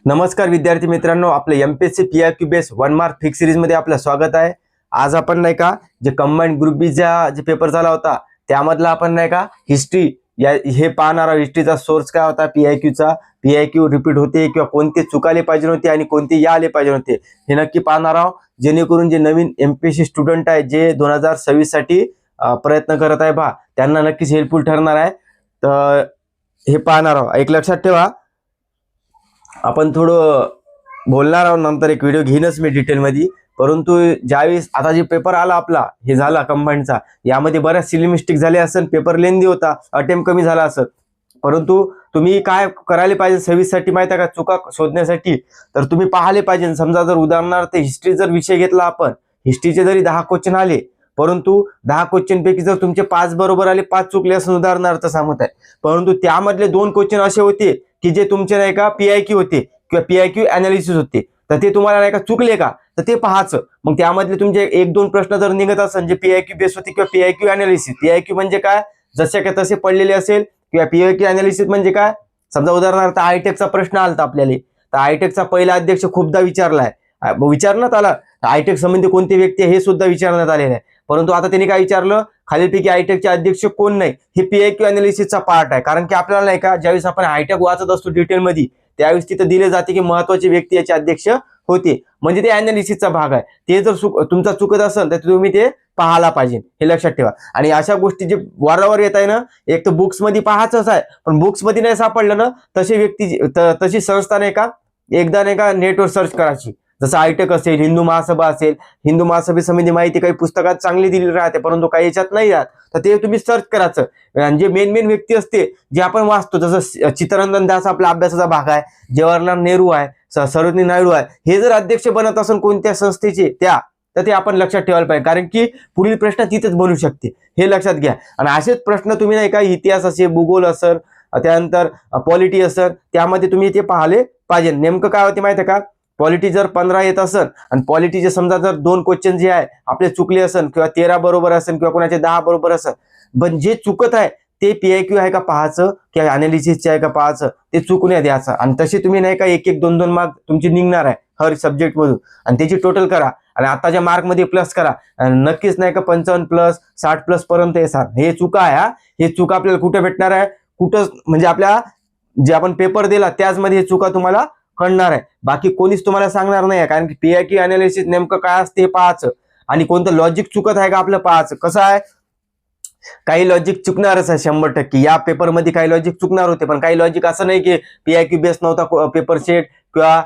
नमस्कार विद्यार्थी मित्रांनो, आपले MPSC PYQ base 1 mark fix series मध्ये आपलं स्वागत आहे। आज आपण नाही का जे कंबाइंड ग्रुप बी चा जे पेपर झाला होता त्यामधला आपण नाही का हिस्ट्री या हे पाहणार आहोत। हिस्ट्रीचा सोर्स काय होता, पीआयक्यू रिपीट होते किंवा कोणते चुकाले पाहिजे होते आणि कोणते या आले पाहिजे होते हे नक्की पाहणार आहोत, जेणेकरून जे नवीन एमपीएससी स्टुडंट आहे जे 2026 साठी प्रयत्न करत आहे त्यांना नक्कीच हेल्पफुल ठरणार आहे। तर हे पाहणार आहोत। एक लक्षात ठेवा, आपण थोडं बोलणार आहोत, नंतर एक व्हिडिओ घेईनच मी डिटेल मध्ये। परंतु ज्यावेळेस आता जे पेपर आला आपला हे झाला कंबाइंडचा, यामध्ये बऱ्याच सिली मिस्टेक झाले असेल, पेपर लेंदी होता, अटेम्प्ट कमी झाला असेल। परंतु तुम्ही काय करायला पाहिजे 26 साठी माहिती आहे का, चुका शोधण्यासाठी तर तुम्ही पाहिले पाहिजे। समजा जर उदाहरणार्थ हिस्ट्री जर विषय घेतला आपण, हिस्ट्रीचे जरी 10 क्वेश्चन आले, परंतु 10 क्वेश्चन पैकी जर तुमचे 5 बरोबर आले, 5 चुकले असं उदाहरणार्थ सांगत आहे, परंतु त्यामधले 2 क्वेश्चन असे होते की जे तुमचे नाही का पीआयक्यू होते किंवा पीआयक्यू एनालिसिस होते, तर ते तुम्हाला नाही का चुकले का तर ते पाहायचं। मग त्यामधले तुमचे 1-2 प्रश्न जर निघत असेल जे पीआयक्यू बेस होते किंवा पीआयक्यू एनालिसिस, पीआयक्यू म्हणजे काय जसे का तसे पडलेले असेल, किंवा पीआयक्यू एनालिसिस म्हणजे काय, समजा उदाहरणार्थ आयटेकचा प्रश्न आलता आपल्याला, तर आयटेकचा पहिला अध्यक्ष खूपदा विचारलाय, विचारण्यात आला आयटेक संबंधी कोणती व्यक्ती आहे हे सुद्धा विचारण्यात आलेलं आहे, परंतु आता त्यांनी काय विचारलं, खालीलपैकी आयटेकचे अध्यक्ष कोण नाही, हे पीआयक्यू एनालिसिसचा पार्ट आहे। कारण की आपल्याला नाही का ज्यावेळेस आपण आयटेक वाचत असतो डिटेल मध्ये, त्यावेळेस तिथे दिले जाते की महत्वाची व्यक्ती याचे अध्यक्ष होते, म्हणजे ते एनालिसिसचा भाग आहे। ते जर तुमचा चुकत असेल तर तुम्ही ते पाहायला पाहिजे, हे लक्षात ठेवा। आणि अशा गोष्टी जे वारंवार येत आहे ना, एक तर बुक्स मध्ये पाहायचंच आहे, पण बुक्स मध्ये नाही सापडलं ना, तशी व्यक्ती तशी संस्था नाही का एकदा नाही का नेटवर सर्च करायची। जसं आयटेक असेल, हिंदू महासभा असेल, हिंदू महासभेसंबंधी माहिती काही पुस्तकात चांगली दिली राहते, परंतु काही याच्यात नाही राहत, तर ते तुम्ही सर्च करायचं। आणि जे मेन व्यक्ती असते जे आपण वाचतो, जसं चित्तरंजन दास आपला अभ्यासाचा भाग आहे, जवाहरलाल नेहरू आहे, सरोजिनी नायडू आहे, हे जर अध्यक्ष बनत असेल कोणत्या संस्थेचे तर ते आपण लक्षात ठेवायला पाहिजे, कारण की पुढील प्रश्न तिथेच बनू शकते, हे लक्षात घ्या। आणि असेच प्रश्न तुम्ही नाही का इतिहास असेल, भूगोल असेल, त्यानंतर पॉलिटी असेल, त्यामध्ये तुम्ही ते पाहिले पाहिजे। नेमकं काय होते माहिती आहे का, पॉलिटी जर 15 येत असेल आणि पॉलिटीचे समजा जर 2 क्वेश्चन जे आहे आपले चुकले असेल, किंवा 13 बरोबर असेल, किंवा कोणाचे 10 बरोबर असेल, पण जे चुकत आहे ते पीआयक्यू आहे का पाहायचं, किंवा अनालिसिसचे आहे का पाहायचं, ते चुकू नये द्यायचं। आणि तसे तुम्ही नाही का 1-1, 2-2 मार्क तुमची निघणार आहे हर सब्जेक्ट मधून, आणि त्याची टोटल करा आणि आताच्या मार्क मध्ये प्लस करा, नक्कीच नाही का 55+ 60+ पर्यंत येणार। हे चुका आहे, हे चुका आपल्याला कुठे भेटणार आहे, कुठं म्हणजे आपल्या जे आपण पेपर दिला त्याचमध्ये हे चुका तुम्हाला कळणार आहे, बाकी कोणीच तुम्हाला सांगणार नाही। कारण की पीआयक्यू अनालिसिस नेमकं काय असते हे पाहायचं, आणि कोणतं लॉजिक चुकत आहे का आपलं पाहायचं। कसं आहे, काही लॉजिक चुकणारच आहे 100%, या पेपर मध्ये काही लॉजिक चुकणार होते, पण काही लॉजिक असं नाही की पीआयक्यू बेस नव्हता पेपर सेट किंवा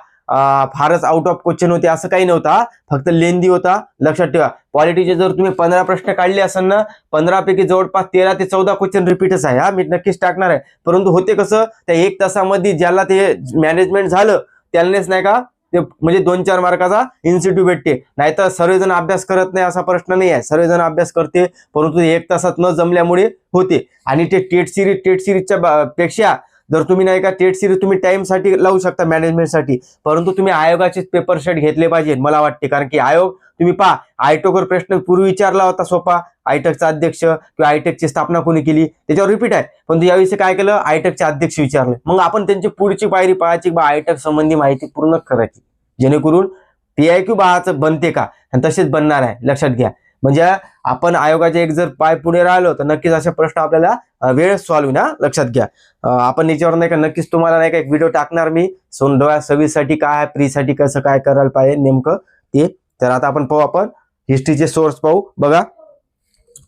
फारच आउट ऑफ क्वेश्चन होते, असं काही नव्हता, फक्त लेंदी होता। लक्षात ठेवा, पॉलिटीचे जर तुम्ही 15 प्रश्न काढले असेल ना, 15 पैकी जवळपास 13 ते 14 क्वेश्चन रिपीटच आहे, मी नक्कीच टाकणार आहे। परंतु होते कसं, त्या 1 तासामध्ये ज्याला ते मॅनेजमेंट झालं त्यानेच नाही का ते म्हणजे 2-4 मार्काचा इन्स्टिट्यूट भेटते, नाहीतर सर्वजण अभ्यास करत नाही असा प्रश्न नाही आहे, सर्वजण अभ्यास करते, परंतु 1 तासात न जमल्यामुळे होते। आणि ते टेट सिरीजच्या पेक्षा जर तुम्ही नाही का टेट सिरीज तुम्ही टाइम साठी लावू शकता मॅनेजमेंटसाठी, परंतु तुम्ही आयोगाचे पेपर सेट घेतले पाहिजे मला वाटते। कारण की आयोग तुम्ही पहा, आयटेकवर प्रश्न पूर्वी विचारला होता सोपा, आयटेकचा अध्यक्ष किंवा आयटेकची स्थापना कोणी केली त्याच्यावर रिपीट आहे, पण यावेळी काय केलं, आयटेकचे अध्यक्ष विचारले, मग आपण त्यांची पुढची पायरी पाहायची, आयटेक संबंधी माहिती पूर्ण करायची, जेणेकरून पीआयक्यू बाळाचं बनते का, आणि तसेच बनणार आहे, लक्षात घ्या। म्हणजे आपण आयोगाचे एक जर पाय पुढे राहिलो तर नक्कीच असे प्रश्न आपल्याला वेळ सॉल्व्ह ना, लक्षात घ्या। आपण याच्यावर नाही का नक्कीच तुम्हाला नाही का एक व्हिडिओ टाकणार मी, 2026 साठी काय, प्री साठी कसं काय करायला पाहिजे नेमकं ते। तर आता आपण पाहू, आपण हिस्ट्रीचे सोर्स पाहू। बघा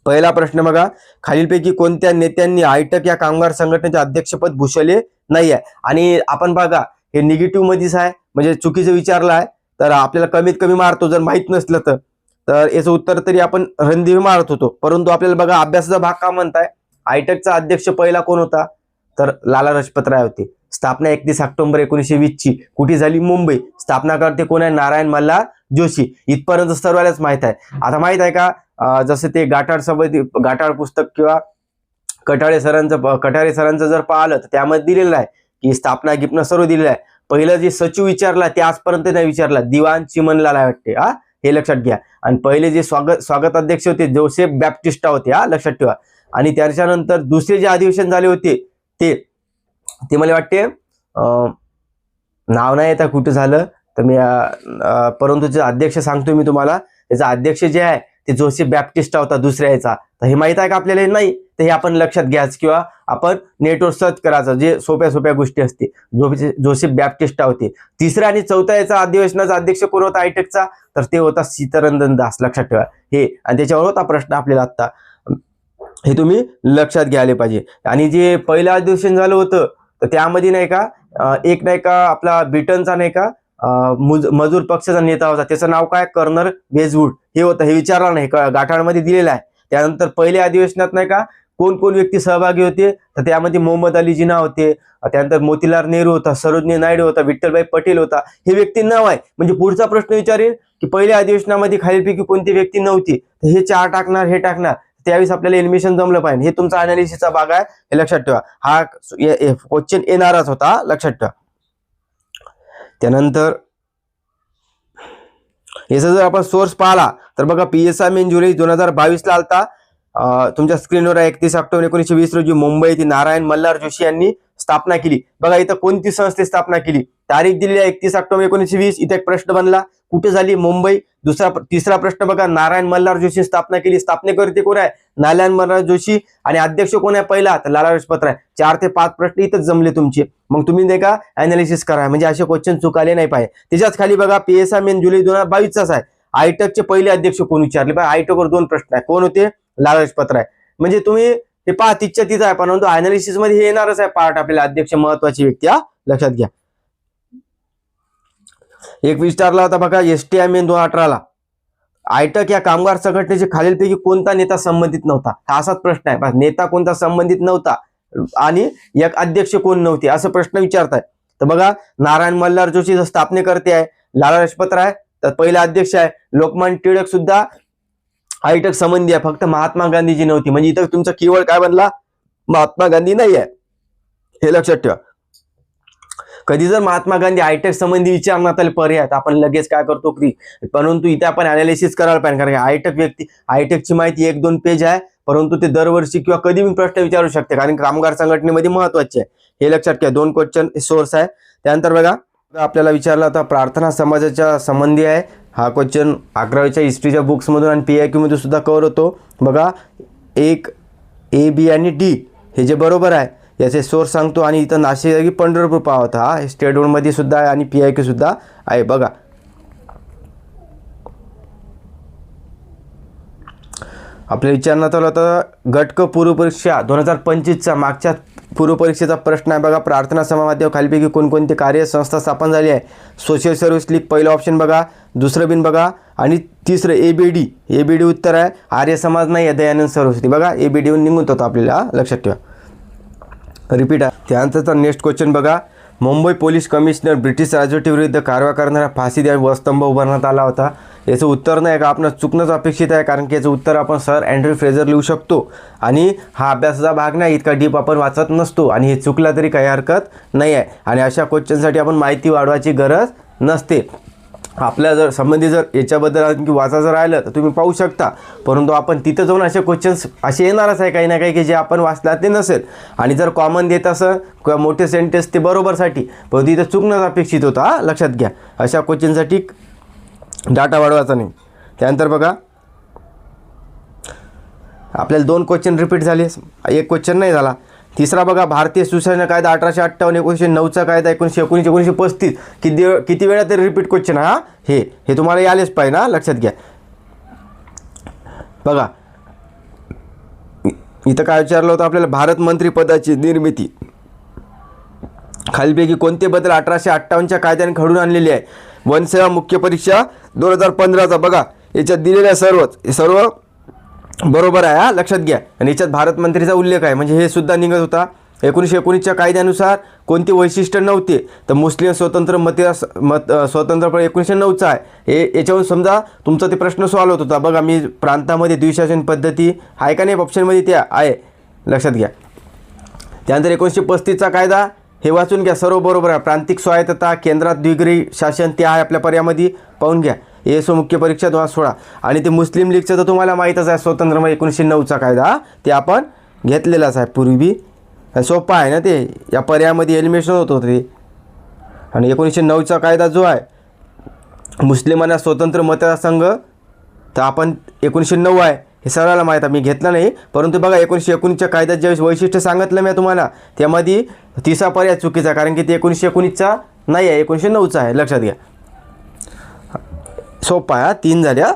पहिला प्रश्न बघा, खालीलपैकी कोणत्या नेत्यांनी आयटेक या कामगार संघटनेचे अध्यक्षपद भूषवले नाही आहे। आणि आपण बघा हे निगेटिव्ह मध्येच आहे, म्हणजे चुकीचं विचारलं आहे, तर आपल्याला कमीत कमी मारतो जर माहित नसलं तर याचं उत्तर तरी आपण रणदिवे मारत होतो। परंतु आपल्याला बघा अभ्यासाचा भाग का म्हणताय, आयटेकचा अध्यक्ष पहिला कोण होता, तर लाला लजपत राय होते। स्थापना 31 ऑक्टोबर 1920 ची, कुठे झाली, मुंबई। स्थापनाकर्ते कोण आहे, नारायण मल्हार जोशी। इथपर्यंत सर्वांनाच माहित आहे। आता माहित आहे का, जसं ते गाठाड पुस्तक किंवा कटारे सरांचं जर पाहिलं तर त्यामध्ये दिलेलं आहे की स्थापना गिपना सर्व दिलेलं आहे। पहिलं जे सचिव विचारला ते आजपर्यंत नाही विचारला, दिवाण चिमनलाल वाटते, हे लक्षात घ्या। आणि पहिले जे स्वागत अध्यक्ष होते जोसेफ बॅप्टिस्टा होते, लक्षात ठेवा। आणि त्याच्यानंतर दुसरे जे अधिवेशन झाले होते ते मला वाटते नाव नाही येता कुठं झालं तर मी परंतु जे अध्यक्ष सांगतो मी तुम्हाला, त्याचा अध्यक्ष जे आहे ते जोसेफ बॅप्टिस्टा होता दुसऱ्या याचा. तर हे माहित आहे का आपल्याला? नाही. तर हे आपण लक्षात घ्यायचं किंवा आपण नेटवर सर्च करायचं, जे सोप्या सोप्या गोष्टी असते. जोसेफ बॅप्टिस्टा होते. तिसऱ्या आणि चौथ्या याचा अधिवेशनाचा अध्यक्ष कोण होता आयटेकचा? तर ते होता सीतारंजन दास. लक्षात ठेवा हे. आणि त्याच्यावर होता प्रश्न आपल्याला आता, हे तुम्ही लक्षात घ्यायला पाहिजे. आणि जे पहिलं अधिवेशन झालं होतं तर त्यामध्ये नाही का एक नाही का आपला ब्रिटनचा नाही का मजूर पक्षाचा नेता होता, त्याचं नाव काय? कर्नल वेजवूड हे होतं. हे विचारलं नाही, गाठामध्ये दिलेलं आहे. त्यानंतर पहिल्या अधिवेशनात नाही का कोण कोण व्यक्ती सहभागी होते? तर त्यामध्ये मोहम्मद अली जिना होते, त्यानंतर मोतीलाल नेहरू होता, सरोजिनी नायडू होता, विठ्ठलभाई पटेल होता. हे व्यक्ती नाव आहे. म्हणजे पुढचा प्रश्न विचारेल की पहिल्या अधिवेशनामध्ये खालीलपैकी कोणती व्यक्ती नव्हती? तर हे 4 टाकणार, हे टाकणार. त्यावेळेस आपल्याला एलिमिनेशन जमलं पाहिजे. हे तुमचा अनालिसिसचा भाग आहे, हे लक्षात ठेवा. हा क्वेश्चन येणारच होता, लक्षात ठेवा. त्यानंतर याचा जर आपण सोर्स पाहिला तर बघा, PSI मेन जुलै 2022 ला आलता. तुमच्या स्क्रीनवर 31 ऑक्टोबर 1920 रोजी मुंबई येथे नारायण मल्हार जोशी यांनी स्थापना केली. बघा इथं कोणती संस्थे स्थापना केली? तारीख दिलेली आहे 31 ऑक्टोबर 1920. इथे एक प्रश्न बनला, कुठे झाली? मुंबई. तिसरा प्रश्न बघा, नारायण मल्हार जोशी स्थापना केली. स्थापनेकर्ते कोण आहे? नारायण मल्हार जोशी. आणि अध्यक्ष कोण आहे पहिला? तर लाला लजपत राय. 4 ते 5 प्रश्न इथंच जमले तुमचे. मग तुम्ही नाही का अनालिसिस करा, म्हणजे असे क्वेश्चन चुकाले नाही पाहिजे. त्याच्याच खाली बघा, PSI मेन जुलै 2022 आहे. आयटकचे पहिले अध्यक्ष कोण विचारले पाहिजे? आयटकवर 2 प्रश्न आहे. कोण होते? लाला लजपत राय. म्हणजे तुम्ही हे पहा, तिथच्या तिथं आहे, परंतु अनालिसिस मध्ये हे येणारच आहे पार्ट आपल्याला. अध्यक्ष महत्वाची व्यक्ती, लक्षात घ्या. एक विचारला होता बघा, STI मेन 2018 ला आयटक या कामगार संघटनेचे खालीलपैकी कोणता नेता संबंधित नव्हता? हा असाच प्रश्न आहे. नेता कोणता संबंधित नव्हता आणि एक अध्यक्ष कोण नव्हते, असं प्रश्न विचारताय. तर बघा, नारायण मल्हार जोशी स्थापनेकर्ते आहे, लाला लजपत राय तर पहिला अध्यक्ष आहे. लोकमान्य टिळक सुद्धा आयटक संबंधी आहे, फक्त महात्मा गांधीजी नव्हती. म्हणजे इथं तुमचा कीवर्ड काय बनला? महात्मा गांधी नाही आहे, हे लक्षात ठेवा. कधी जर महात्मा गांधी आयटेक संबंधी विचारणार तर पर्याय आपण लगेच काय करतो की, परंतु इथे आपण अनालिसिस करायला पाहिजे. कारण आयटेक व्यक्ती, आयटेकची माहिती 1-2 पेज आहे, परंतु ते दरवर्षी किंवा कधी मी प्रश्न विचारू शकते, कारण कामगार संघटनेमध्ये महत्वाचे आहे, हे लक्षात घ्या. 2 क्वेश्चन सोर्स आहे. त्यानंतर बघा, आपल्याला विचारला होता प्रार्थना समाजाच्या संबंधी आहे. हा क्वेश्चन 11वीच्या हिस्ट्रीच्या बुक्स मधून आणि PIQ मध्ये सुद्धा कव्हर होतो. बघा, 1 A, B आणि D हे जे बरोबर आहे याचे सोर्स सांगतो. आणि इथं नाशिक पंढरपूर पाहत, हा स्टेट बोर्ड मध्ये सुद्धा आहे आणि PIQ सुद्धा आहे. बघा, आपल्या विचारण्यात आलं होतं गटक पूर्वपरीक्षा 2025चा मागच्या पूर्वपरीक्षेचा प्रश्न आहे. बघा, प्रार्थना समाजामध्ये खालीपैकी कोणकोणती कार्य संस्था स्थापन झाली आहे? सोशल सर्व्हिस लीग पहिलं ऑप्शन बघा, दुसरं बिन बघा, आणि तिसरं ABD उत्तर आहे. आर्य समाज नाही आहे, दयानंद सरस्वती. बघा, ABD निघून होतो आपल्याला, लक्षात ठेवा. रिपीट आहे. त्यानंतरचा नेक्स्ट क्वेश्चन बघा, मुंबई पोलीस कमिशनर ब्रिटिश राजवटीविरुद्ध कारवाई करणारा फाशी द्या वस्तंभ उभारण्यात आला होता. याचं उत्तर नाही का आपण चुकणंच अपेक्षित आहे, कारण की याचं उत्तर आपण सर अँड्र्यू फ्रेझर लिहू शकतो. आणि हा अभ्यासाचा भाग नाही, इतका डीप आपण वाचत नसतो, आणि हे चुकला तरी काही हरकत नाही आहे. आणि अशा क्वेश्चनसाठी आपण माहिती वाढवायची गरज नसते. आपल्या जर संबंधी जर याच्याबद्दल आणखी वाचायचं राहिलं तर तुम्ही पाहू शकता, परंतु आपण तिथं जाऊन असे क्वेश्चन्स असे येणारच आहे काही ना काही की जे आपण वाचला ते नसेल. आणि जर कॉमन देत असं किंवा मोठे सेंटेन्स ते बरोबरसाठी, परंतु इथं चुकणं अपेक्षित होतं, लक्षात घ्या. अशा क्वेश्चनसाठी डाटा वाढवायचा नाही. त्यानंतर बघा, आपल्याला 2 क्वेश्चन रिपीट झाले, एक क्वेश्चन नाही झाला. तिसरा बघा, भारतीय सुशासन कायदा 1858, 1909चा कायदा 1919, 1935 किती वेळा तरी रिपीट क्वेश्चन हा हे तुम्हाला यायलाच पाहिजे ना, लक्षात घ्या. बघा, इथं काय विचारलं होतं आपल्याला, भारत मंत्रिपदाची निर्मिती खालीलपैकी कोणते बदल 1858च्या कायद्याने घडून आणलेली आहे? वनसेवा मुख्य परीक्षा 2015चा. बघा, याच्यात दिलेल्या सर्व बरोबर आहे, हा लक्षात घ्या. आणि याच्यात भारत मंत्रीचा उल्लेख आहे, म्हणजे हे सुद्धा निघत होता. 1919च्या कायद्यानुसार कोणते वैशिष्ट्य नव्हते? तर मुस्लिम स्वतंत्र स्वतंत्रपणे 1909चा आहे. हे याच्यावरून समजा तुमचा ते प्रश्न सॉल्व्ह होत होता. बघा, मी प्रांतामध्ये द्विशासन पद्धती आहे का नाही ऑप्शनमध्ये, ते आहे, लक्षात घ्या. त्यानंतर 1935चा कायदा हे वाचून घ्या, सर्व बरोबर आहे. प्रांतिक स्वायत्तता, केंद्रात द्विगृही शासन ते आहे आपल्या पर्यामध्ये, पाहून घ्या. ESO मुख्य परीक्षा 2016. आणि ते मुस्लिम लीगचं तर तुम्हाला माहीतच आहे, स्वतंत्रमध्ये 1909चा कायदा ते आपण घेतलेलाच आहे पूर्वी. सोपा आहे ना ते, या पर्यायामध्ये एलिमिनेशन होत होते. आणि 1909चा कायदा जो आहे मुस्लिमांना स्वतंत्र मतदारसंघ, तर आपण 1909 आहे हे सगळ्याला माहीत आहे, मी घेतलं नाही. परंतु बघा 1919च्या कायद्यात ज्यावेळेस वैशिष्ट्य सांगितलं मी तुम्हाला, त्यामध्ये तिसरा पर्याय चुकीचा, कारण की ते 1919चा नाही आहे, 1909चा आहे, लक्षात घ्या. सोपा आहे, 3 झाल्या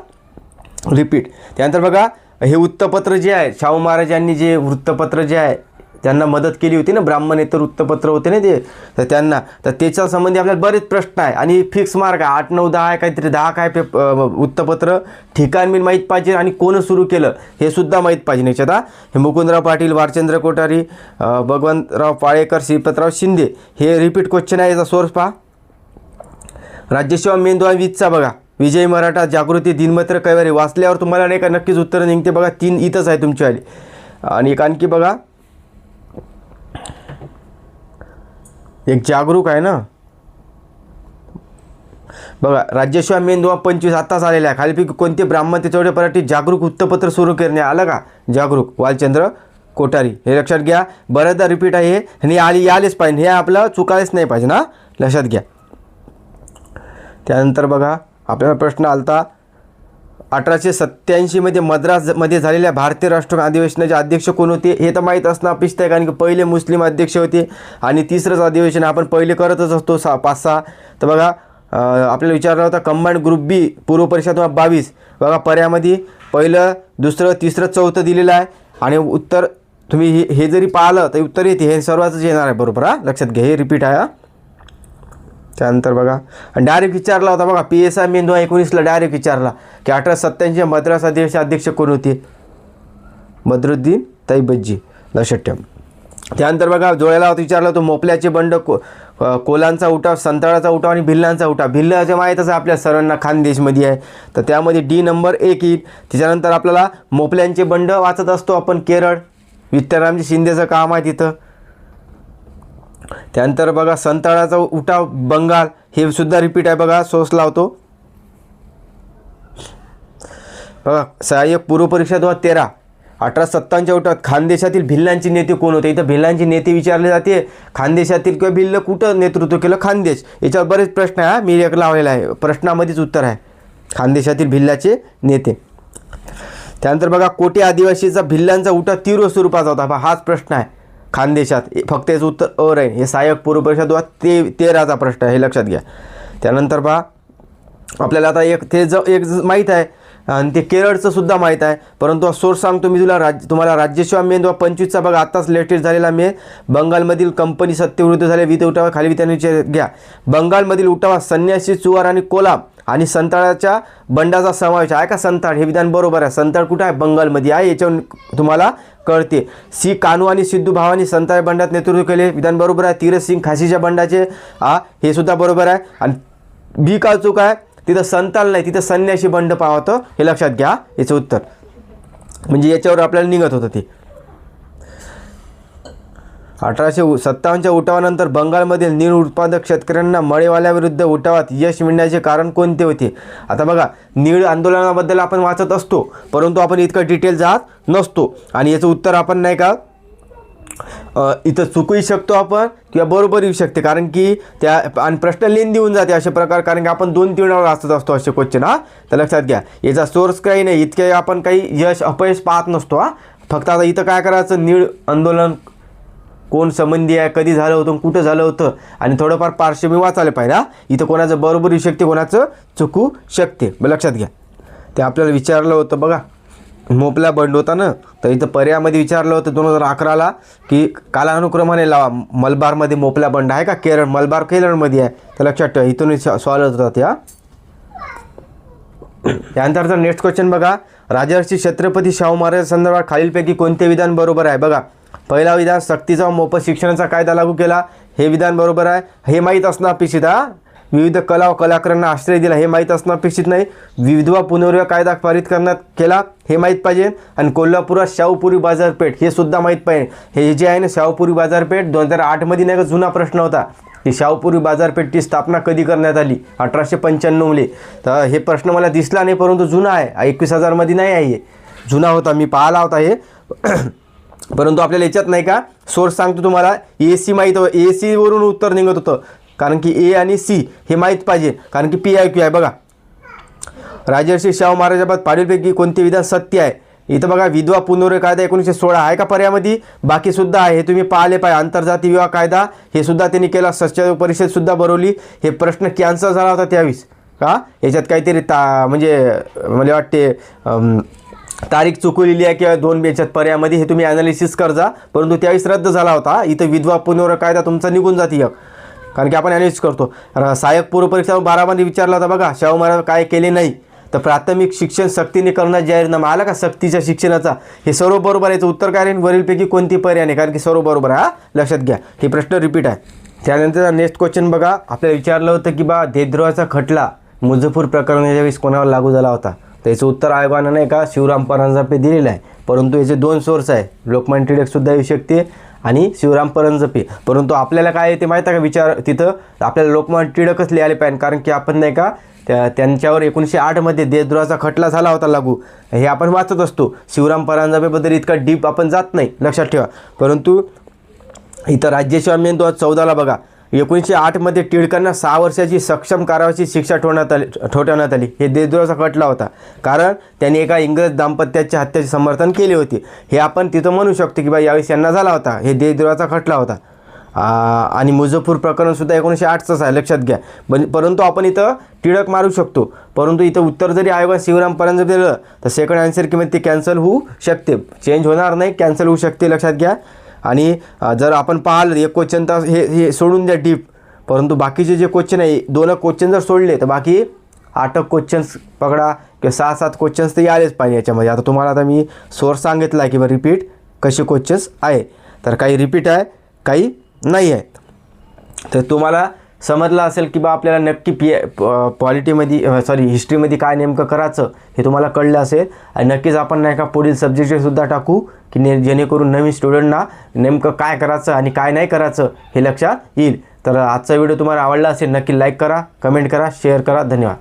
रिपीट. त्यानंतर बघा हे वृत्तपत्र जे आहे, शाहू महाराजांनी जे वृत्तपत्र जे आहे त्यांना मदत केली होती ना, ब्राह्मणेतर वृत्तपत्र होते ना ते, तर त्यांना, तर त्याच्या संबंधी आपल्याला बरेच प्रश्न आहे आणि फिक्स मार्क आहे, 8, 9, 10 आहे, काहीतरी 10 काय वृत्तपत्र, ठिकाण मी माहीत पाहिजे आणि कोण सुरू केलं हे सुद्धा माहीत पाहिजे. याच्यात हे मुकुंदराव पाटील, वारचंद्र कोठारी, भगवंतराव पाळेकर, श्रीपतराव शिंदे, हे रिपीट क्वेश्चन आहे. याचा सोर्स पहा, राज्यसेवा मेंदवा 20चा बघा, विजय मराठा, जागृती, दिनमत्र, कैवारी, वाचल्यावर तुम्हाला नाही का नक्कीच उत्तर निघते बघा. 3 इथंच आहे तुमच्यावाली. आणि एक आणखी बघा, एक जागरूक आहे ना बघा, राज्यसेवा मेंदवा 25 आत्ताच आलेला आहे. खालीपैकी कोणते ब्राह्मण ते चौडे पराठी जागरूक वृत्तपत्र सुरू करणे, आलं का, जागरूक, वालचंद्र कोठारी, हे लक्षात घ्या. बऱ्याचदा रिपीट आहे हे, आणि आलेच पाहिजे, हे आपलं चुकायलाच नाही पाहिजे ना, लक्षात घ्या. त्यानंतर बघा आपल्याला प्रश्न आलता 1887 मध्ये मद्रासमध्ये झालेल्या भारतीय राष्ट्रीय अधिवेशनाचे अध्यक्ष कोण होते, हे तर माहीत असणं अपेक्षित आहे, कारण की पहिले मुस्लिम अध्यक्ष होते आणि तिसरंच अधिवेशन आपण पहिले करतच असतो 5-6. तर बघा आपल्याला विचारला होता कंबाईंड ग्रुप बी पूर्व परिषद 22, बघा पर्यामध्ये पहिलं, दुसरं, तिसरं, चौथं दिलेलं आहे आणि उत्तर तुम्ही हे जरी पाहिलं तर उत्तर येते, हे सर्वांच येणार आहे बरोबर, हा लक्षात घ्या, हे रिपीट आहे. त्यानंतर बघा डायरेक्ट विचारला होता बघा, PSI मेंदवा 19ला डायरेक्ट विचारला की 1887 मद्रास अधिवेशन अध्यक्ष कोण होते, बद्रुद्दीन तैयबजी, लक्षात ठेवा. त्यानंतर बघा जोड्याला विचारला होतं मोपल्याचे बंड, कोलांचा उठाव, संताळाचा उठाव आणि भिल्लांचा उठाव. भिल्लाचे माहीतच आहे आपल्या सर्वांना, खानदेशमध्ये आहे, तर त्यामध्ये D नंबर 1 येईल. त्याच्यानंतर आपल्याला मोपल्यांचे बंड वाचत असतो आपण, केरळ, विठ्ठलरामजी शिंदेचं काम आहे तिथं. त्यानंतर बघा संताळाचा उठाव बंगाल, हे सुद्धा रिपीट आहे बघा, सोर्स लावतो बघा. सहाय्यक पूर्व परीक्षा 13, 1857च्या उठावात खानदेशातील भिल्लांचे नेते कोण होते, इथं भिल्लांची नेते विचारले जाते. खानदेशातील किंवा भिल्ल कुठं नेतृत्व केलं, खानदेश, याच्यावर बरेच प्रश्न आहे, मी एक लावलेला आहे, प्रश्नामध्येच उत्तर आहे, खानदेशातील भिल्लाचे नेते. त्यानंतर बघा कोटी आदिवासीचा भिल्लांचा उठाव तीव्र स्वरूपाचा होता, हाच प्रश्न आहे खानदेशात, फक्त याचं उत्तर अ राहील. हे सहाय्यक पूर्व परीक्षा 13चा प्रश्न आहे, हे लक्षात घ्या. त्यानंतर बघा आपल्याला आता एक माहीत आहे आणि ते केरळचं सुद्धा माहीत आहे, परंतु सोर्स सांगतो मी तुम्हाला राज्यसेवा मेंदवा 25चा बघा, आत्ताच लेटेस्ट झालेला मे, बंगालमधील कंपनी सत्तेविरुद्ध झाले विविध उठावा, खाली त्यांनी घ्या. बंगालमधील उठावात संन्यासी, चुवार आणि कोलाम आणि संताळाच्या बंडाचा समावेश आहे का, संताळ हे विधान बरोबर आहे. संताळ कुठं आहे, बंगालमध्ये आहे, याच्यावर तुम्हाला कळते. सी कानू आणि सिद्धू भावानी संताळ बंडात नेतृत्व केले, विधान बरोबर आहे. तीरथ सिंग खासीच्या बंडाचे, हे सुद्धा बरोबर आहे. आणि बी का चूक आहे, तिथं संताल नाही, तिथं संन्यासी बंड पावतं, हे लक्षात घ्या, याचं उत्तर, म्हणजे याच्यावर आपल्याला निघत होतं ते. 1857च्या उठावानंतर बंगालमधील नीळ उत्पादक शेतकऱ्यांना मळेवाल्याविरुद्ध उठावात यश मिळण्याचे कारण कोणते होते. आता बघा नीळ आंदोलनाबद्दल आपण वाचत असतो, परंतु आपण इतकं डिटेल जात नसतो, आणि याचं उत्तर आपण नाही का इथं चुकूही शकतो आपण किंवा बरोबर येऊ शकते, कारण की त्या आणि प्रश्न लेंदी होऊन जाते अशा प्रकार, कारण की आपण 2-3 वेळा वाचत असतो असे क्वेश्चन, तर लक्षात घ्या. याचा सोर्स काही नाही, इतके आपण काही यश अपयश पाहत नसतो, फक्त आता इथं काय करायचं, नीळ आंदोलन कोण संबंधी आहे, कधी झालं होतं, कुठं झालं होतं, आणि थोडंफार पार्श्वभूमी वाचायला पाहिजे. इथं कोणाचं बरोबर येऊ शकते, कोणाचं चुकू शकते, लक्षात घ्या. ते आपल्याला विचारलं होतं बघा, मोपला बंड होता ना, तर इथं पर्यामध्ये विचारलं होतं 2011ला की कालानुक्रमाने लावा, मलबारमध्ये मोपला बंड आहे का, केरळ, मलबार केरळमध्ये आहे, तर लक्षात ठेवा, इथून सॉल्व होतात त्या. त्यानंतरचा नेक्स्ट क्वेश्चन बघा, राजर्षी छत्रपती शाहू महाराज संदर्भात खालीलपैकी कोणते विधान बरोबर आहे. बघा पहिला विधान, सक्तीचा व मोफत शिक्षणाचा कायदा लागू केला, हे विधान बरोबर आहे, हे माहीत असणं अपेक्षित आहे. विविध कला व कलाकारांना आश्रय दिला, हे माहीत असणं अपेक्षित नाही. विधवा पुनर्विवाह कायदा पारित करण्यात केला, हे माहीत पाहिजे. आणि कोल्हापुरात शाहूपुरी बाजारपेठ, हे सुद्धा माहीत पाहिजे. हे जे आहे ना शाहूपुरी बाजारपेठ 2008मध्ये नाही का जुना प्रश्न होता, ही शाहूपुरी बाजारपेठची स्थापना कधी करण्यात आली, 1895मध्ये. तर हे प्रश्न मला दिसला नाही, परंतु जुना आहे, 21,000मध्ये नाही आहे, हे जुना होता, मी पाहिला होता हे. परंतु आपल्याला याच्यात नाही का सोर्स सांगतो तुम्हाला, AC माहीत, AC वरून उत्तर निघत होतं, कारण की ए आणि सी हे माहीत पाहिजे, कारण की PIQ आहे बघा. राजर्षी शाहू महाराजाबाबत पाडीलपैकी कोणते विधान सत्य आहे. इथं बघा विधवा पुनर्विवाह कायदा 1916 आहे का पर्यामध्ये, बाकी सुद्धा आहे, हे तुम्ही पाहिले पाहिजे. आंतरजातीय विवाह कायदा हे सुद्धा त्यांनी केला, सच्चाई परिषद सुद्धा भरवली. हे प्रश्न कॅन्सल झाला होता त्यावेळेस का, याच्यात काहीतरी म्हणजे मला वाटते तारीख चुकवलेली आहे किंवा 2 याच्यात पर्यामध्ये, हे तुम्ही ॲनालिसिस करजा. परंतु त्यावेळेस रद्द झाला होता. इथं विधवा पुनर्विवाह कायदा तुमचा निघून जाते एक, कारण की आपण ॲनालिसिस करतो. सहाय्यक पूर्वपरीक्षा 12 मध्ये विचारला होता बघा, शाहू महाराज काय केले नाही. तर प्राथमिक शिक्षण सक्तीने करण्याचा जाहीरनामा आला का सक्तीच्या शिक्षणाचा, हे सर्व बरोबर आहे. याचं उत्तर काय राहील, वरीलपैकी कोणती पर्याय नाही, कारण की सर्व बरोबर आहे. लक्षात घ्या, हे प्रश्न रिपीट आहे. त्यानंतर नेक्स्ट क्वेश्चन बघा, आपल्याला विचारलं होतं की बा देशद्रोहाचा खटला मुझफ्फर प्रकरणाच्या वेळेस कोणावर लागू झाला होता. तर याचं उत्तर आयोगानं नाही का शिवराम परांजपे दिलेलं आहे. परंतु याचे 2 सोर्स आहे, लोकमान्य टिळकसुद्धा येऊ शकते आणि शिवराम परांजपे. परंतु आपल्याला काय आहे ते माहीत आहे का विचार, तिथं आपल्याला लोकमान्य टिळकच लिहायला पाहिजे, कारण की आपण नाही का त्यांच्यावर 1908 मध्ये देशद्रोहाचा खटला झाला होता लागू, हे आपण वाचत असतो. शिवराम परांजपेबद्दल इतका डीप आपण जात नाही, लक्षात ठेवा. परंतु इथं राज्यसेवा 2014 बघा, 1908 मध्ये टिळकांना 6 वर्षाची सक्षम कारावाची शिक्षा ठोठावण्यात आली. हे देशद्रोहाचा खटला होता, कारण त्यांनी एका इंग्रज दाम्पत्याच्या हत्येचे समर्थन केले होते. हे आपण तिथं म्हणू शकतो की बा यावेळेस यांना झाला होता, हे देशद्रोहाचा खटला होता. आणि मुझफ्फर प्रकरणसुद्धा 1908च आहे, लक्षात घ्या. परंतु आपण इथं टिळक मारू शकतो. परंतु इथं उत्तर जरी आयोगाने शिवराम परांजपे दिलं तर सेकंड आन्सर किंवा ते कॅन्सल होऊ शकते, चेंज होणार नाही, कॅन्सल होऊ शकते, लक्षात घ्या. आणि जर आपण पाहिलं एक क्वेश्चन तर हे सोडून द्या डीप, परंतु बाकीचे जे क्वेश्चन आहे 2 क्वेश्चन जर सोडले तर बाकी 8 क्वेश्चन्स पकडा किंवा 6-7 क्वेश्चन्स तर आलेच पाहिजे याच्यामध्ये. आता तुम्हाला आता मी सोर्स सांगितला आहे की बा रिपीट कसे क्वेश्चन्स आहे, तर काही रिपीट आहे काही नाही आहे. तर तुम्हाला समजलं असेल की बा आपल्याला नक्की हिस्ट्रीमध्ये काय नेमकं करायचं हे तुम्हाला कळलं असेल. आणि नक्कीच आपण नाही का पुढील सब्जेक्टसुद्धा टाकू की जेणेकरून नवीन स्टुडंटना नेमकं काय करायचं आणि काय नाही करायचं हे लक्षात येईल. तर आजचा व्हिडिओ तुम्हाला आवडला असेल नक्की लाईक करा, कमेंट करा, शेअर करा. धन्यवाद.